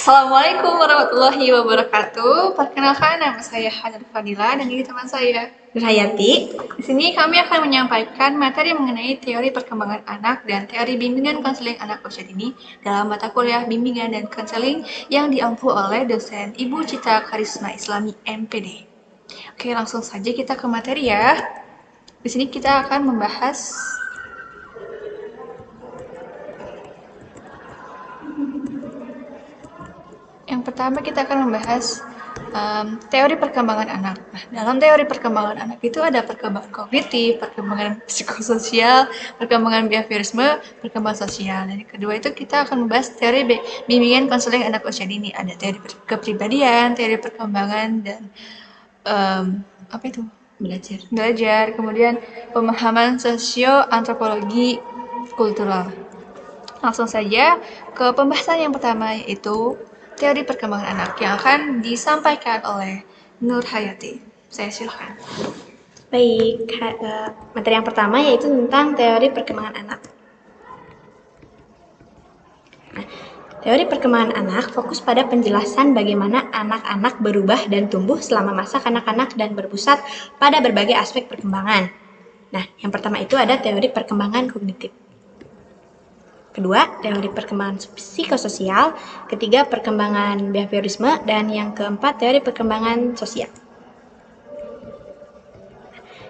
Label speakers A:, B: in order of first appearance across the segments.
A: Assalamualaikum warahmatullahi wabarakatuh. Perkenalkan, nama saya Hanar Fadila dan ini teman saya
B: Nurhayati.
A: Di sini kami akan menyampaikan materi mengenai teori perkembangan anak dan teori bimbingan konseling anak usia dini dalam mata kuliah bimbingan dan konseling yang diampu oleh dosen Ibu Cita Karisma Islami MPD. Oke, langsung saja kita ke materi ya. Di sini kita akan membahas yang pertama kita akan membahas teori perkembangan anak. Nah, dalam teori perkembangan anak itu ada perkembangan kognitif, perkembangan psikososial, perkembangan behaviorisme, perkembangan sosial. Dan yang kedua itu kita akan membahas teori bimbingan konseling anak usia dini. Ada teori kepribadian, teori perkembangan, dan apa itu? Belajar. Kemudian pemahaman sosio-antropologi kultural. Langsung saja ke pembahasan yang pertama, yaitu teori perkembangan anak yang akan disampaikan oleh Nurhayati. Saya silakan.
B: Baik, materi yang pertama yaitu tentang teori perkembangan anak. Nah, teori perkembangan anak fokus pada penjelasan bagaimana anak-anak berubah dan tumbuh selama masa kanak-kanak dan berpusat pada berbagai aspek perkembangan. Nah, yang pertama itu ada teori perkembangan kognitif. Kedua, teori perkembangan psikososial. Ketiga, perkembangan behaviorisme. Dan yang keempat, teori perkembangan sosial.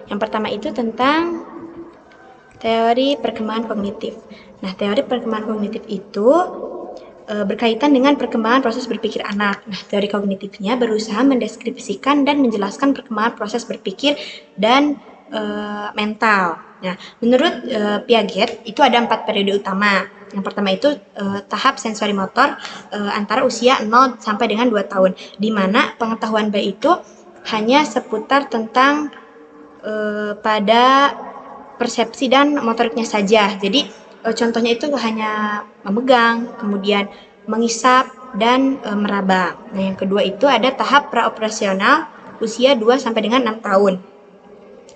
B: Yang pertama itu tentang teori perkembangan kognitif. Nah, teori perkembangan kognitif itu berkaitan dengan perkembangan proses berpikir anak. Nah, teori kognitifnya berusaha mendeskripsikan dan menjelaskan perkembangan proses berpikir dan mental. Nah, menurut Piaget itu ada 4 periode utama. Yang pertama itu tahap sensori motor antara usia 0 sampai dengan 2 tahun, di mana pengetahuan bayi itu hanya seputar tentang pada persepsi dan motoriknya saja. Jadi contohnya itu hanya memegang, kemudian mengisap dan meraba. Nah, yang kedua itu ada tahap praoperasional usia 2 sampai dengan 6 tahun.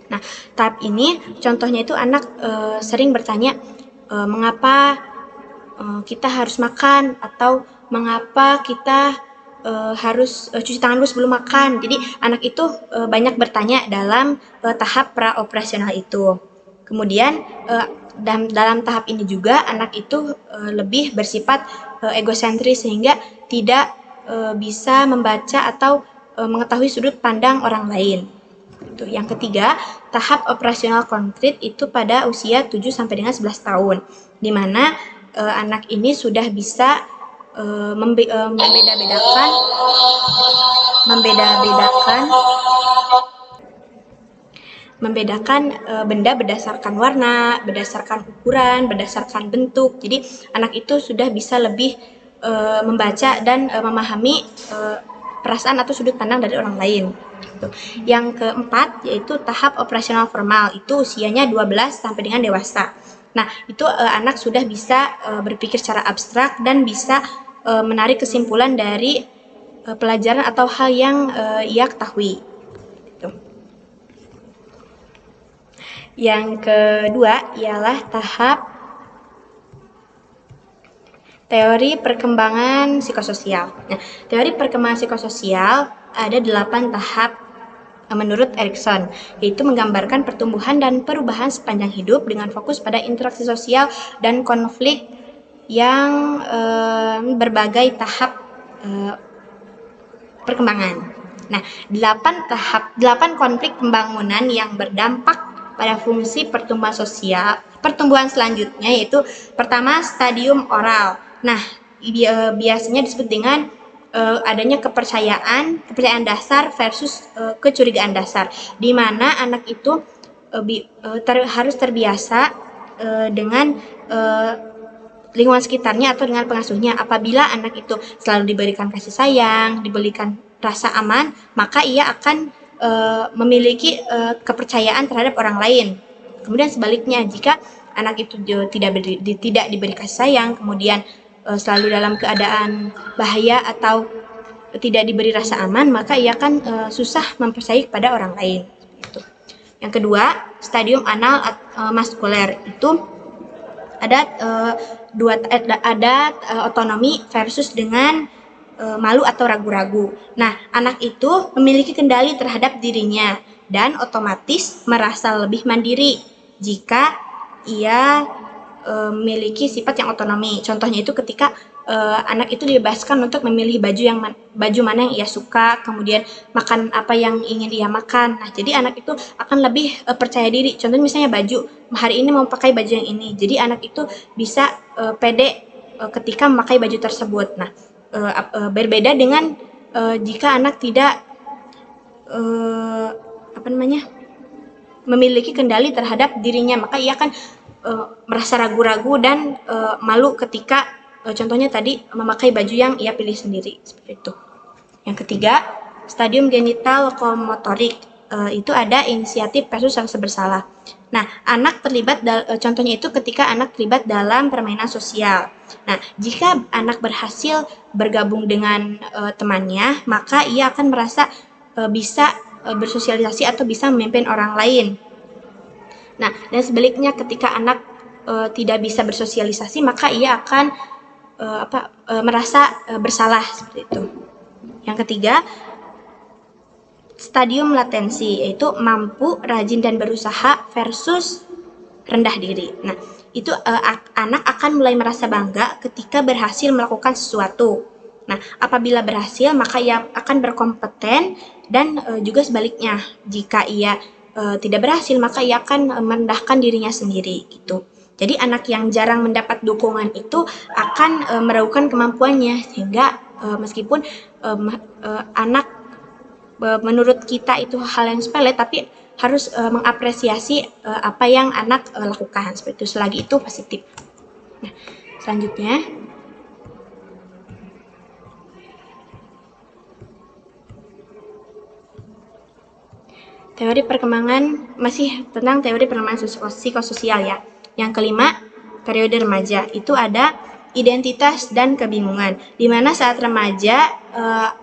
B: Nah, tahap ini contohnya itu anak sering bertanya mengapa kita harus makan, atau mengapa kita harus cuci tangan dulu sebelum makan. Jadi anak itu banyak bertanya dalam tahap praoperasional itu. Kemudian dalam tahap ini juga anak itu lebih bersifat egosentris sehingga tidak bisa membaca atau mengetahui sudut pandang orang lain. Itu. Yang ketiga, tahap operasional konkret itu pada usia 7 sampai dengan 11 tahun, di mana anak ini sudah bisa membedakan benda berdasarkan warna, berdasarkan ukuran, berdasarkan bentuk. Jadi anak itu sudah bisa lebih membaca dan memahami perasaan atau sudut pandang dari orang lain. Yang keempat yaitu tahap operasional formal, itu usianya 12 sampai dengan dewasa. Nah, itu anak sudah bisa berpikir secara abstrak dan bisa menarik kesimpulan dari pelajaran atau hal yang ia ketahui. Gitu. Yang kedua ialah tahap teori perkembangan psikososial. Nah, teori perkembangan psikososial ada 8 tahap menurut Erikson, yaitu menggambarkan pertumbuhan dan perubahan sepanjang hidup dengan fokus pada interaksi sosial dan konflik yang berbagai tahap perkembangan. Nah, 8 konflik pembangunan yang berdampak pada fungsi pertumbuhan selanjutnya, yaitu pertama stadium oral. Nah, biasanya disebut dengan adanya kepercayaan dasar versus kecurigaan dasar, di mana anak itu harus terbiasa dengan lingkungan sekitarnya atau dengan pengasuhnya. Apabila anak itu selalu diberikan kasih sayang, diberikan rasa aman, maka ia akan memiliki kepercayaan terhadap orang lain. Kemudian sebaliknya, jika anak itu tidak diberi kasih sayang, kemudian selalu dalam keadaan bahaya atau tidak diberi rasa aman, maka ia akan susah mempercayai kepada orang lain. Yang kedua, stadium anal maskuler, itu ada otonomi versus dengan malu atau ragu-ragu. Nah, anak itu memiliki kendali terhadap dirinya dan otomatis merasa lebih mandiri jika ia memiliki sifat yang otonomi. Contohnya itu ketika anak itu dibebaskan untuk memilih baju mana yang ia suka, kemudian makan apa yang ingin ia makan. Nah, jadi anak itu akan lebih percaya diri. Contohnya misalnya baju, hari ini mau pakai baju yang ini. Jadi anak itu bisa pede ketika memakai baju tersebut. Nah, berbeda dengan jika anak tidak memiliki kendali terhadap dirinya, maka ia akan merasa ragu-ragu dan malu ketika contohnya tadi memakai baju yang ia pilih sendiri, seperti itu. Yang ketiga, stadium genital lokomotorik, itu ada inisiatif versus rasa bersalah. Nah, anak terlibat contohnya itu ketika anak terlibat dalam permainan sosial. Nah, jika anak berhasil bergabung dengan temannya, maka ia akan merasa bisa bersosialisasi atau bisa memimpin orang lain. Nah, dan sebaliknya ketika anak tidak bisa bersosialisasi, maka ia akan merasa bersalah, seperti itu. Yang ketiga, stadium latensi, yaitu mampu, rajin, dan berusaha versus rendah diri. Nah, itu anak akan mulai merasa bangga ketika berhasil melakukan sesuatu. Nah, apabila berhasil, maka ia akan berkompeten dan juga sebaliknya. Jika ia tidak berhasil, maka ia akan merendahkan dirinya sendiri, gitu. Jadi anak yang jarang mendapat dukungan itu akan meragukan kemampuannya, sehingga meskipun anak menurut kita itu hal yang sepele, tapi harus mengapresiasi apa yang anak lakukan, seperti itu, selagi itu positif. Nah, selanjutnya teori perkembangan, masih tentang teori perkembangan psikososial ya. Yang kelima, periode remaja, itu ada identitas dan kebingungan, di mana saat remaja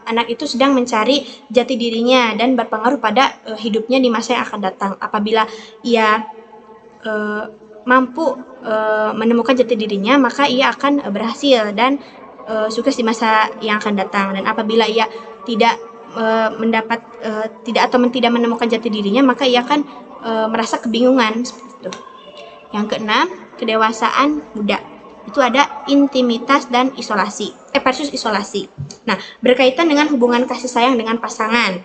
B: anak itu sedang mencari jati dirinya dan berpengaruh pada hidupnya di masa yang akan datang. Apabila ia mampu menemukan jati dirinya, maka ia akan berhasil dan sukses di masa yang akan datang. Dan apabila ia tidak tidak menemukan jati dirinya, maka ia akan merasa kebingungan, seperti itu. Yang keenam, kedewasaan muda, itu ada intimitas dan isolasi versus isolasi. Nah, berkaitan dengan hubungan kasih sayang dengan pasangan.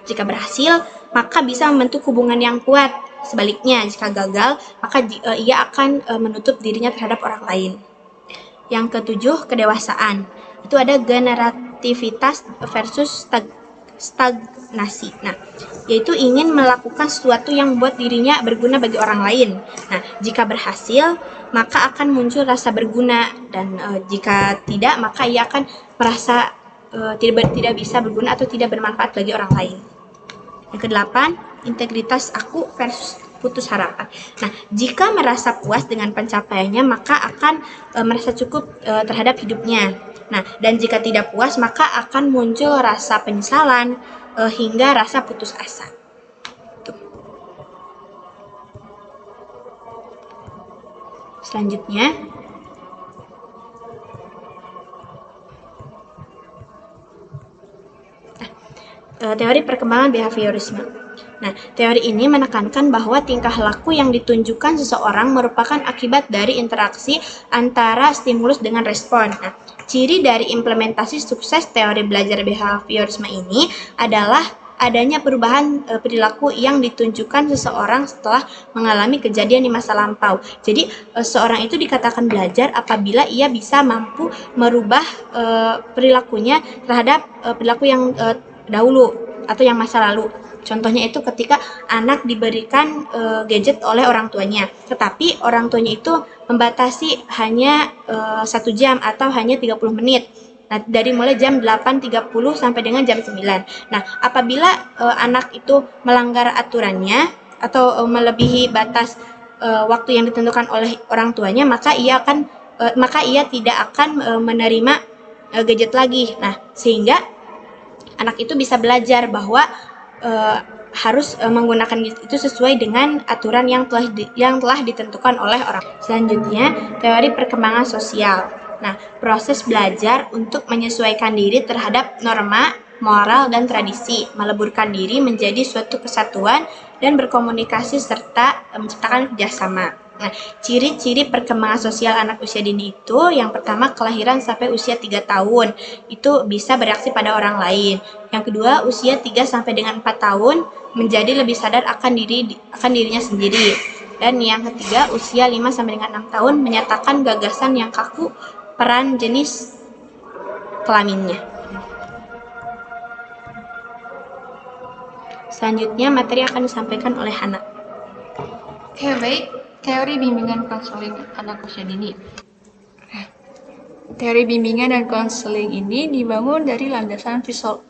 B: Jika berhasil, maka bisa membentuk hubungan yang kuat. Sebaliknya, jika gagal, maka ia akan menutup dirinya terhadap orang lain. Yang ketujuh, kedewasaan, itu ada generativitas versus stagnasi. Nah, yaitu ingin melakukan sesuatu yang membuat dirinya berguna bagi orang lain. Nah, jika berhasil, maka akan muncul rasa berguna, dan jika tidak, maka ia akan merasa tidak bisa berguna atau tidak bermanfaat bagi orang lain. Yang kedelapan, integritas aku versus putus harapan. Nah, jika merasa puas dengan pencapaiannya, maka akan merasa cukup terhadap hidupnya. Nah, dan jika tidak puas, maka akan muncul rasa penyesalan hingga rasa putus asa. Tuh. Selanjutnya, teori perkembangan behaviorisme. Nah, teori ini menekankan bahwa tingkah laku yang ditunjukkan seseorang merupakan akibat dari interaksi antara stimulus dengan respon. Nah, ciri dari implementasi sukses teori belajar behaviorisme ini adalah adanya perubahan perilaku yang ditunjukkan seseorang setelah mengalami kejadian di masa lampau. Jadi, seorang itu dikatakan belajar apabila ia bisa mampu merubah perilakunya terhadap perilaku yang dahulu atau yang masa lalu. Contohnya itu ketika anak diberikan gadget oleh orang tuanya, tetapi orang tuanya itu membatasi hanya 1 jam atau hanya 30 menit. Nah, dari mulai jam 8.30 sampai dengan jam 9. Nah, apabila anak itu melanggar aturannya atau melebihi batas waktu yang ditentukan oleh orang tuanya, maka ia tidak akan menerima gadget lagi. Nah, sehingga anak itu bisa belajar bahwa harus menggunakan itu sesuai dengan aturan yang telah ditentukan oleh orang. Selanjutnya, teori perkembangan sosial. Nah, proses belajar untuk menyesuaikan diri terhadap norma, moral, dan tradisi, meleburkan diri menjadi suatu kesatuan, dan berkomunikasi serta menciptakan kerjasama. Nah, ciri-ciri perkembangan sosial anak usia dini itu yang pertama kelahiran sampai usia 3 tahun, itu bisa bereaksi pada orang lain. Yang kedua, usia 3 sampai dengan 4 tahun menjadi lebih sadar akan dirinya sendiri. Dan yang ketiga, usia 5 sampai dengan 6 tahun menyatakan gagasan yang kaku peran jenis kelaminnya. Selanjutnya materi akan disampaikan oleh Hana.
A: Oke, baik. Teori bimbingan konseling anak usia dini. Teori bimbingan dan konseling ini dibangun dari landasan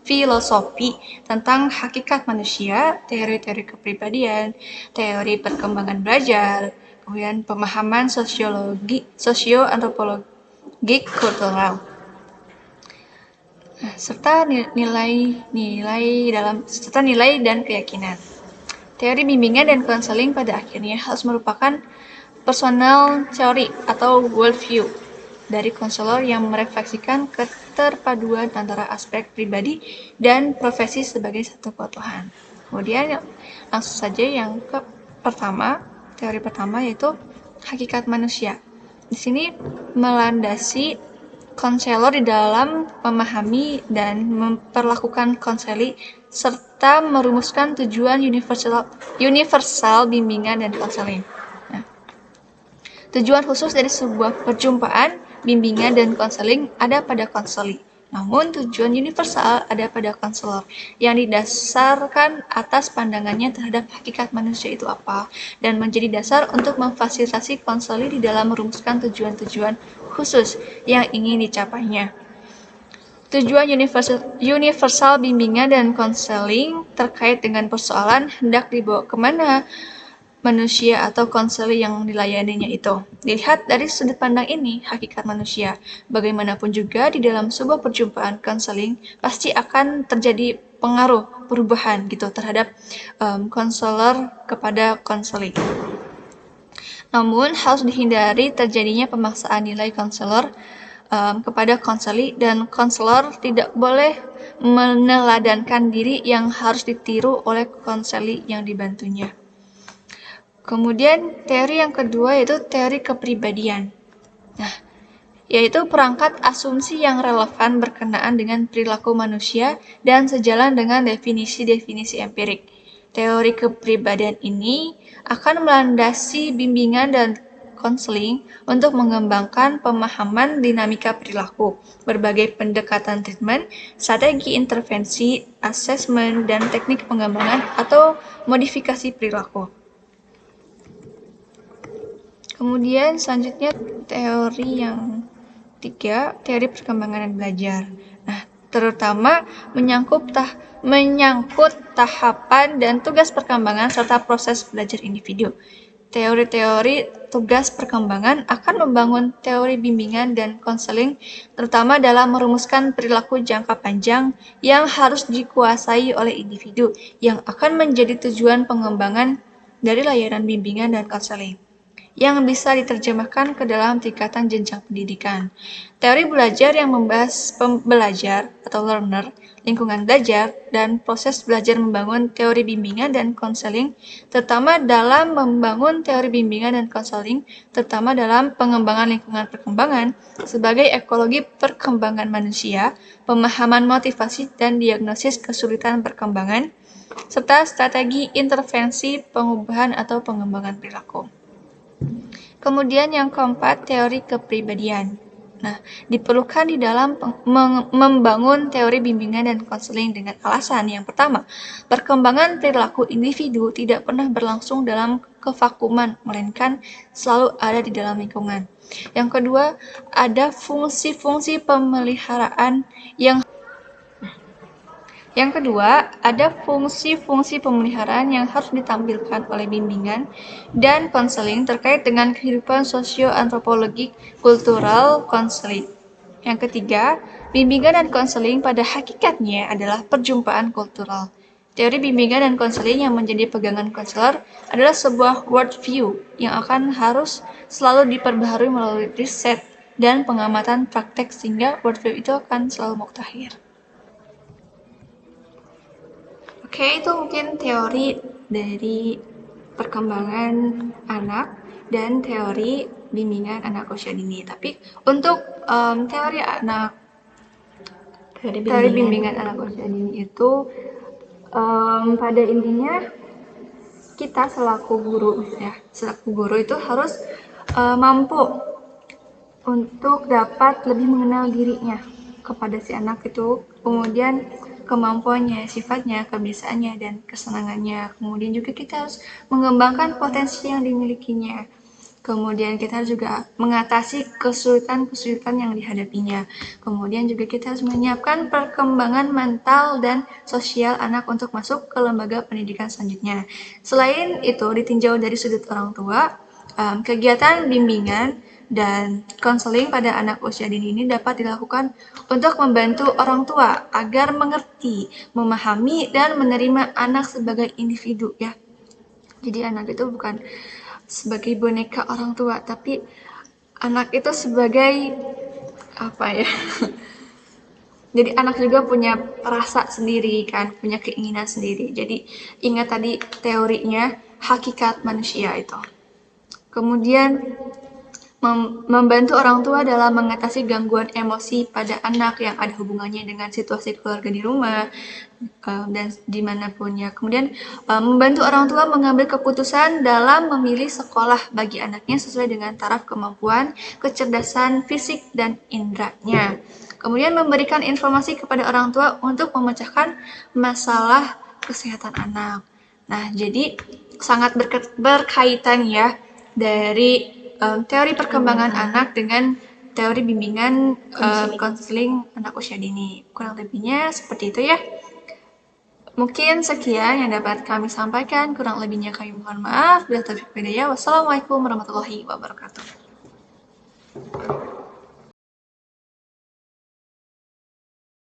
A: filosofi tentang hakikat manusia, teori-teori kepribadian, teori perkembangan belajar, kemudian pemahaman sosio-antropologi kultural, serta nilai dan keyakinan. Teori bimbingan dan konseling pada akhirnya harus merupakan personal theory atau worldview dari konselor yang merefleksikan keterpaduan antara aspek pribadi dan profesi sebagai satu keutuhan. Kemudian langsung saja yang teori pertama yaitu hakikat manusia. Di sini melandasi konselor di dalam memahami dan memperlakukan konseli serta merumuskan tujuan universal bimbingan dan konseling. Nah, tujuan khusus dari sebuah perjumpaan, bimbingan, dan konseling ada pada konseli. Namun tujuan universal ada pada konselor yang didasarkan atas pandangannya terhadap hakikat manusia itu apa dan menjadi dasar untuk memfasilitasi konseli di dalam merumuskan tujuan-tujuan khusus yang ingin dicapainya. Tujuan universal bimbingan dan konseling terkait dengan persoalan hendak dibawa kemana manusia atau konseli yang dilayaninya itu. Dilihat dari sudut pandang ini, hakikat manusia. Bagaimanapun juga di dalam sebuah perjumpaan konseling pasti akan terjadi pengaruh perubahan gitu terhadap konselor kepada konseli. Namun harus dihindari terjadinya pemaksaan nilai konselor kepada konseli dan konselor tidak boleh meneladankan diri yang harus ditiru oleh konseli yang dibantunya. Kemudian teori yang kedua yaitu teori kepribadian. Nah, yaitu perangkat asumsi yang relevan berkenaan dengan perilaku manusia dan sejalan dengan definisi-definisi empirik. Teori kepribadian ini akan melandasi bimbingan dan konseling untuk mengembangkan pemahaman dinamika perilaku, berbagai pendekatan treatment, strategi intervensi, asesmen, dan teknik pengembangan atau modifikasi perilaku. Kemudian selanjutnya teori yang ketiga, teori perkembangan dan belajar. Nah, terutama menyangkut tahapan dan tugas perkembangan serta proses belajar individu. Teori-teori tugas perkembangan akan membangun teori bimbingan dan konseling, terutama dalam merumuskan perilaku jangka panjang yang harus dikuasai oleh individu yang akan menjadi tujuan pengembangan dari layanan bimbingan dan konseling, yang bisa diterjemahkan ke dalam tingkatan jenjang pendidikan. Teori belajar yang membahas pembelajar atau learner, lingkungan belajar, dan proses belajar membangun teori bimbingan dan konseling, terutama dalam membangun teori bimbingan dan konseling, terutama dalam pengembangan lingkungan perkembangan sebagai ekologi perkembangan manusia, pemahaman motivasi dan diagnosis kesulitan perkembangan, serta strategi intervensi pengubahan atau pengembangan perilaku. Kemudian yang keempat, teori kepribadian. Nah, diperlukan di dalam membangun teori bimbingan dan konseling dengan alasan yang pertama, perkembangan perilaku individu tidak pernah berlangsung dalam kevakuman, melainkan selalu ada di dalam lingkungan. Yang kedua, ada fungsi-fungsi pemeliharaan Yang kedua, ada fungsi-fungsi pemeliharaan yang harus ditampilkan oleh bimbingan dan konseling terkait dengan kehidupan sosio-antropologik kultural konseling. Yang ketiga, bimbingan dan konseling pada hakikatnya adalah perjumpaan kultural. Teori bimbingan dan konseling yang menjadi pegangan konselor adalah sebuah worldview yang akan harus selalu diperbaharui melalui riset dan pengamatan praktek sehingga worldview itu akan selalu muktahir. Oke, itu mungkin teori dari perkembangan anak dan teori bimbingan anak usia dini. Tapi untuk teori bimbingan anak usia dini itu pada intinya kita selaku guru itu harus mampu untuk dapat lebih mengenal dirinya kepada si anak itu, kemudian kemampuannya, sifatnya, kebiasaannya, dan kesenangannya. Kemudian juga kita harus mengembangkan potensi yang dimilikinya. Kemudian kita juga mengatasi kesulitan-kesulitan yang dihadapinya. Kemudian juga kita harus menyiapkan perkembangan mental dan sosial anak untuk masuk ke lembaga pendidikan selanjutnya. Selain itu, ditinjau dari sudut orang tua, kegiatan bimbingan dan konseling pada anak usia dini ini dapat dilakukan untuk membantu orang tua agar mengerti, memahami, dan menerima anak sebagai individu ya. Jadi anak itu bukan sebagai boneka orang tua, tapi anak itu sebagai apa ya? Jadi anak juga punya rasa sendiri kan, punya keinginan sendiri. Jadi ingat tadi teorinya hakikat manusia itu. Kemudian membantu orang tua dalam mengatasi gangguan emosi pada anak yang ada hubungannya dengan situasi keluarga di rumah dan dimanapun ya. Kemudian membantu orang tua mengambil keputusan dalam memilih sekolah bagi anaknya sesuai dengan taraf kemampuan, kecerdasan fisik dan indranya. Kemudian memberikan informasi kepada orang tua untuk memecahkan masalah kesehatan anak. Nah, jadi sangat berkaitan ya dari teori perkembangan anak dengan teori bimbingan konseling anak usia dini. Kurang lebihnya seperti itu ya. Mungkin sekian yang dapat kami sampaikan. Kurang lebihnya kami mohon maaf. Bila taufiq hidayah. Wassalamualaikum warahmatullahi wabarakatuh.